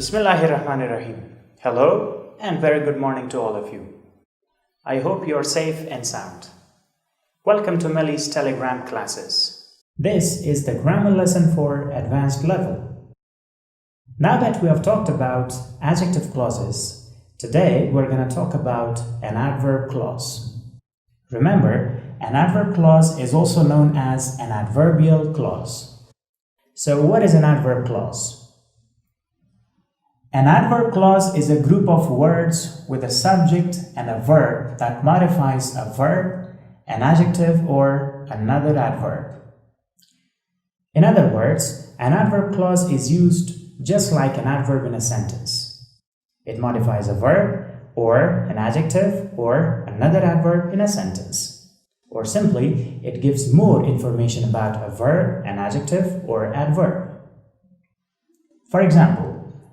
Bismillahirrahmanirrahim. Hello and very good morning to all of you. I hope you are safe and sound. Welcome to Melly's Telegram classes. This is the grammar lesson for advanced level. Now that we have talked about adjective clauses, today we're going to talk about an adverb clause. Remember, an adverb clause is also known as an adverbial clause. So what is an adverb clause? An adverb clause is a group of words with a subject and a verb that modifies a verb, an adjective, or another adverb. In other words, an adverb clause is used just like an adverb in a sentence. It modifies a verb, or an adjective, or another adverb in a sentence. Or simply, it gives more information about a verb, an adjective, or adverb. For example,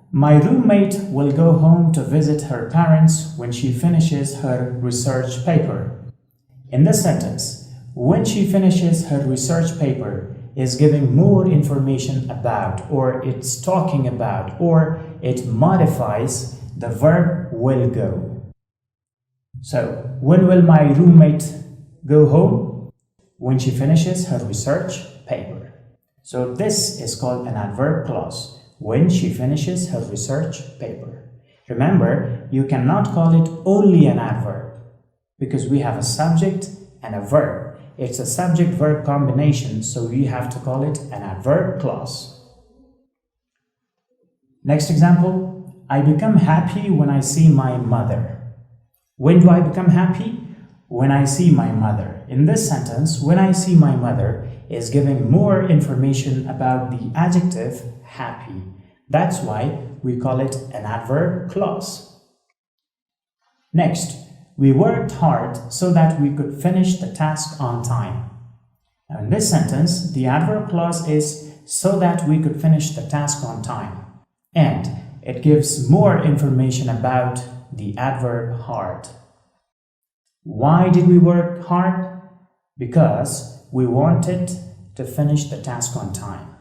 my roommate will go home to visit her parents when she finishes her research paper. In this sentence, when she finishes her research paper is giving more information about, or it's talking about, or it modifies the verb will go. So, when will my roommate go home? When she finishes her research paper. So this is called an adverb clause. When she finishes her research paper. Remember, you cannot call it only an adverb because we have a subject and a verb. It's a subject-verb combination, so we have to call it an adverb clause. Next example, I become happy when I see my mother. When do I become happy? When I see my mother. In this sentence, when I see my mother is giving more information about the adjective happy. That's why we call it an adverb clause. Next, we worked hard so that we could finish the task on time. Now in this sentence, the adverb clause is so that we could finish the task on time. And it gives more information about the adverb hard. Why did we work hard? Because we wanted to finish the task on time.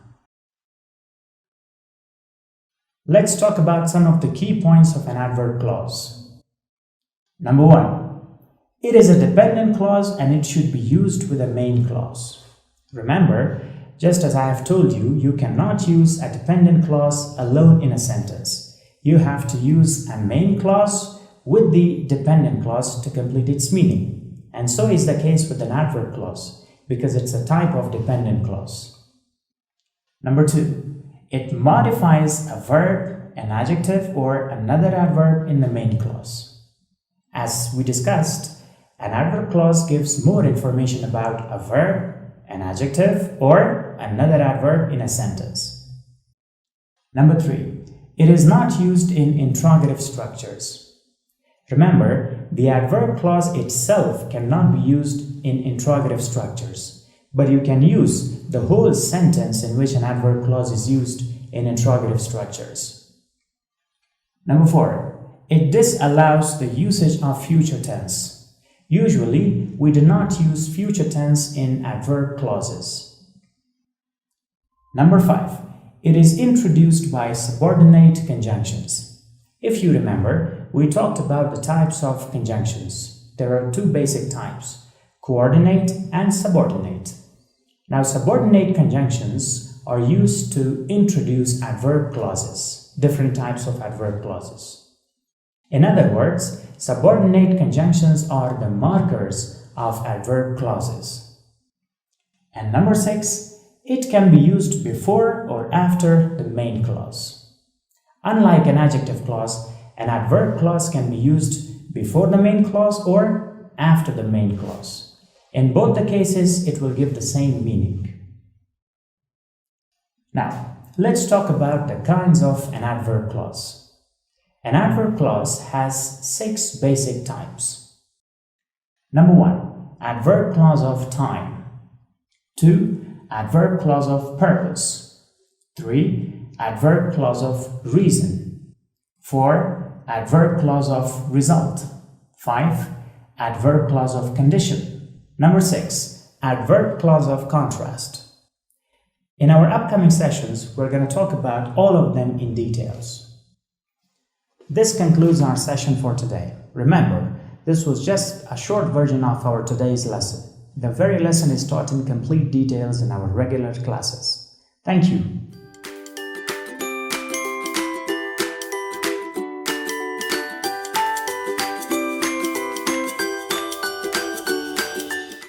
Let's talk about some of the key points of an adverb clause. Number one, it is a dependent clause and it should be used with a main clause. Remember, just as I have told you, you cannot use a dependent clause alone in a sentence. You have to use a main clause with the dependent clause to complete its meaning. And so is the case with an adverb clause, because it's a type of dependent clause. Number two, it modifies a verb, an adjective, or another adverb in the main clause. As we discussed, an adverb clause gives more information about a verb, an adjective, or another adverb in a sentence. Number three, it is not used in interrogative structures. Remember, the adverb clause itself cannot be used in interrogative structures, but you can use the whole sentence in which an adverb clause is used in interrogative structures. Number four, it disallows the usage of future tense. Usually, we do not use future tense in adverb clauses. Number five, it is introduced by subordinate conjunctions. If you remember, we talked about the types of conjunctions. There are two basic types, coordinate and subordinate. Now, subordinate conjunctions are used to introduce adverb clauses, different types of adverb clauses. In other words, subordinate conjunctions are the markers of adverb clauses. And number six, it can be used before or after the main clause. Unlike an adjective clause, an adverb clause can be used before the main clause or after the main clause. In both the cases, it will give the same meaning. Now, let's talk about the kinds of an adverb clause. An adverb clause has 6 basic types. Number 1, adverb clause of time. 2, adverb clause of purpose. 3, adverb clause of reason. 4, adverb clause of result. 5, adverb clause of condition. Number 6, adverb clause of contrast. In our upcoming sessions, we're going to talk about all of them in details. This concludes our session for today. Remember, this was just a short version of our today's lesson. The very lesson is taught in complete details in our regular classes. Thank you.